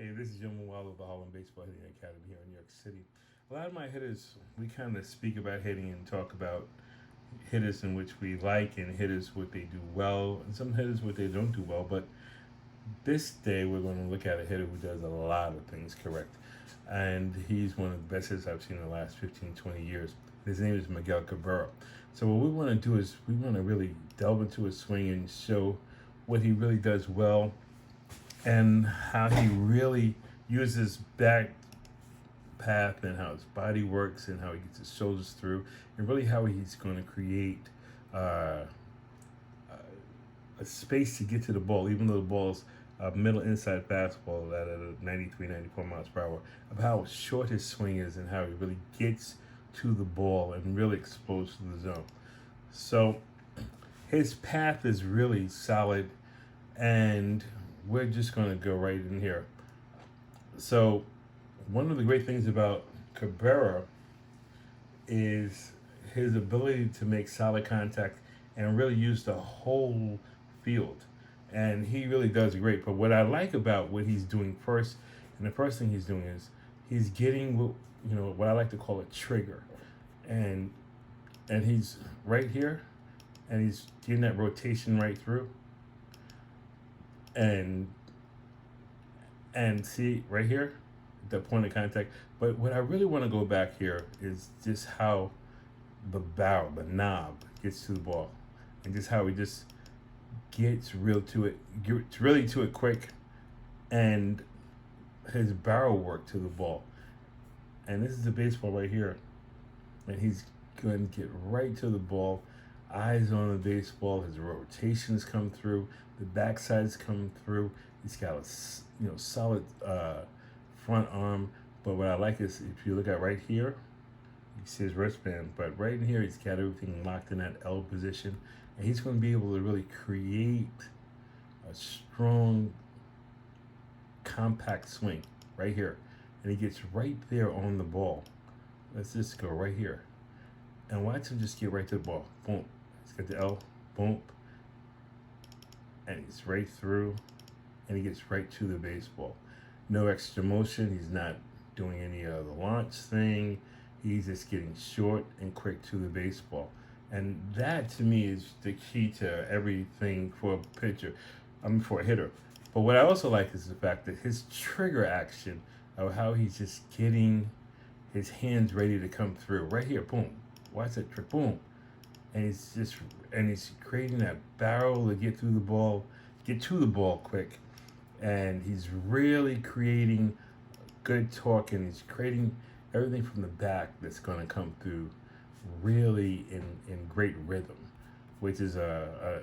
Hey, this is Jim Wild of the Harlem Baseball Hitting Academy here in New York City. A lot of my hitters, we kind of speak about hitting and talk about hitters in which we like and hitters what they do well, and some hitters what they don't do well. But this day, we're going to look at a hitter who does a lot of things correct. And he's one of the best hitters I've seen in the last 15, 20 years. His name is Miguel Cabrera. So, what we want to do is we want to really delve into his swing and show what he really does well and how he really uses back path and how his body works and how he gets his shoulders through and really how he's going to create uh, a space to get to the ball, even though the ball's a middle inside fastball at a 93, 94 miles per hour, of how short his swing is and how he really gets to the ball and really exposed to the zone. So his path is really solid, and we're just going to go right in here. So, one of the great things about Cabrera is his ability to make solid contact and really use the whole field. And he really does great. But what I like about what he's doing first, and the first thing he's doing is he's getting what I like to call a trigger, and he's right here, and he's getting that rotation right through, and see right here the point of contact. But what I really want to go back here is just how the barrel, the knob, gets to the ball, and just how he just gets gets really to it quick, and his barrel work to the ball. And this is the baseball right here, and he's going to get right to the ball. Eyes on the baseball. His rotations come through. The backsides come through. He's got a solid front arm. But what I like is if you look at right here, you see his wristband. But right in here, he's got everything locked in that L position, and he's going to be able to really create a strong, compact swing right here, and he gets right there on the ball. Let's just go right here. And watch him just get right to the ball. Boom. He's got the L. Boom. And he's right through. And he gets right to the baseball. No extra motion. He's not doing any of the launch thing. He's just getting short and quick to the baseball. And that, to me, is the key to everything for a pitcher. For a hitter. But what I also like is the fact that his trigger action of how he's just getting his hands ready to come through. Right here. Boom. Watch that trick, boom, and he's creating that barrel to get through the ball, get to the ball quick, and he's really creating good torque, and he's creating everything from the back that's going to come through, really in great rhythm, which is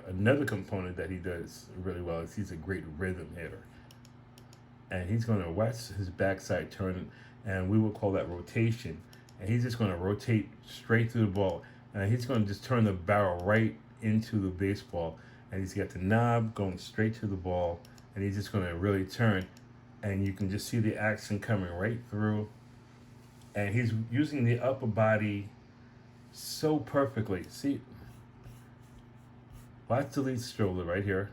another component that he does really well. Is he's a great rhythm hitter, and he's going to watch his backside turn, and we will call that rotation. And he's just going to rotate straight through the ball, and he's going to just turn the barrel right into the baseball, and he's got the knob going straight to the ball, and he's just going to really turn, and you can just see the action coming right through, and he's using the upper body so perfectly. See, watch the lead stroller right here,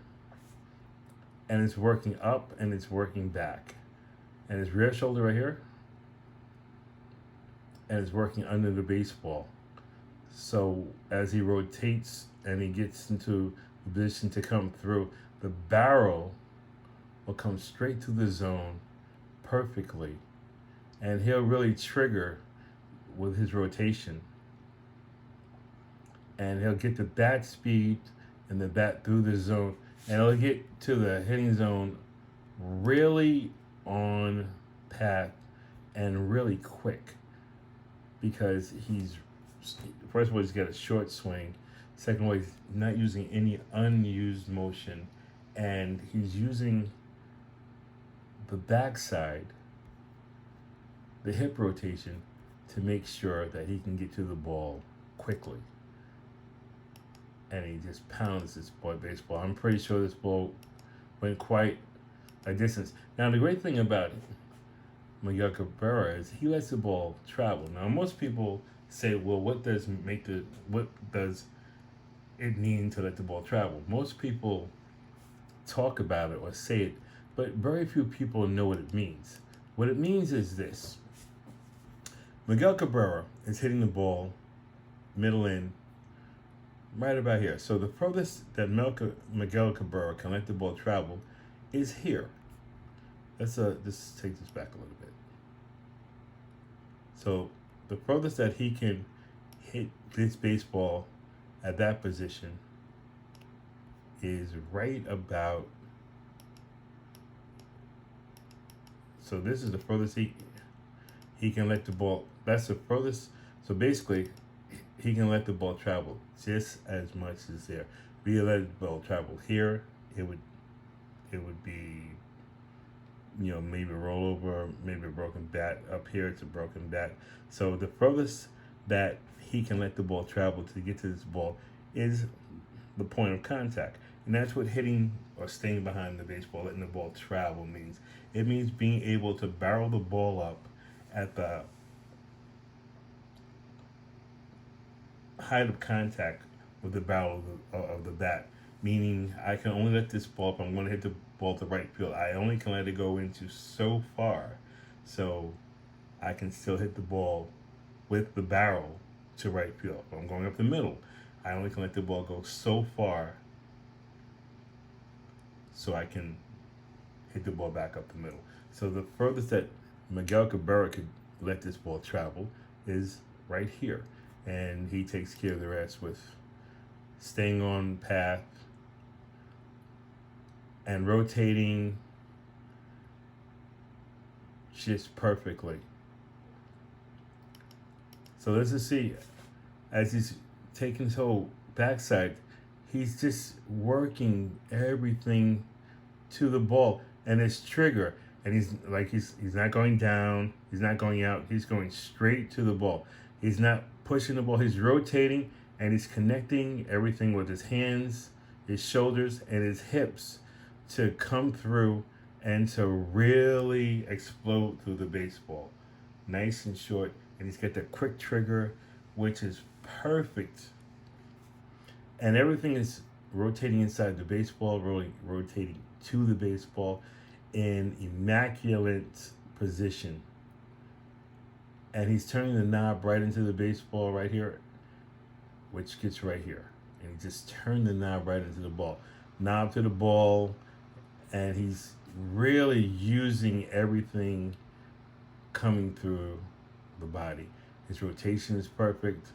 and it's working up and it's working back, and his rear shoulder right here, and is working under the baseball. So as he rotates and he gets into the position to come through, the barrel will come straight to the zone perfectly, and he'll really trigger with his rotation, and he'll get the bat speed and the bat through the zone, and he'll get to the hitting zone really on path and really quick, because he's, first of all, he's got a short swing. Second of all, he's not using any unused motion, and he's using the backside, the hip rotation, to make sure that he can get to the ball quickly. And he just pounds this baseball. I'm pretty sure this ball went quite a distance. Now, the great thing about Miguel Cabrera is he lets the ball travel. Now, most people say, well, what does it mean to let the ball travel? Most people talk about it or say it but very few people know what it means. What it means is this: Miguel Cabrera is hitting the ball middle in, right about here. So the furthest that Miguel Cabrera can let the ball travel is here. Let's take this back a little bit. So the furthest that he can hit this baseball at that position is right about. So this is the furthest he can let the ball. That's the furthest. So basically, he can let the ball travel just as much as there. If he let the ball travel here, it would be, maybe a rollover, maybe a broken bat. Up here, it's a broken bat. So the furthest that he can let the ball travel to get to this ball is the point of contact. And that's what hitting or staying behind the baseball, letting the ball travel means. It means being able to barrel the ball up at the height of contact with the barrel of the bat. Meaning, I can only let this ball, if I'm going to hit the ball to right field, I only can let it go into so far. So I can still hit the ball with the barrel to right field. If I'm going up the middle, I only can let the ball go so far so I can hit the ball back up the middle. So the furthest that Miguel Cabrera could let this ball travel is right here. And he takes care of the rest with staying on path and rotating just perfectly. So let's just see, as he's taking his whole backside, he's just working everything to the ball and his trigger. And he's not going down, he's not going out, he's going straight to the ball. He's not pushing the ball, he's rotating and he's connecting everything with his hands, his shoulders, and his hips to come through and to really explode through the baseball. Nice and short, and he's got that quick trigger, which is perfect. And everything is rotating inside the baseball, rotating to the baseball in immaculate position. And he's turning the knob right into the baseball right here, which gets right here. And he just turned the knob right into the ball. Knob to the ball, and he's really using everything coming through the body. His rotation is perfect.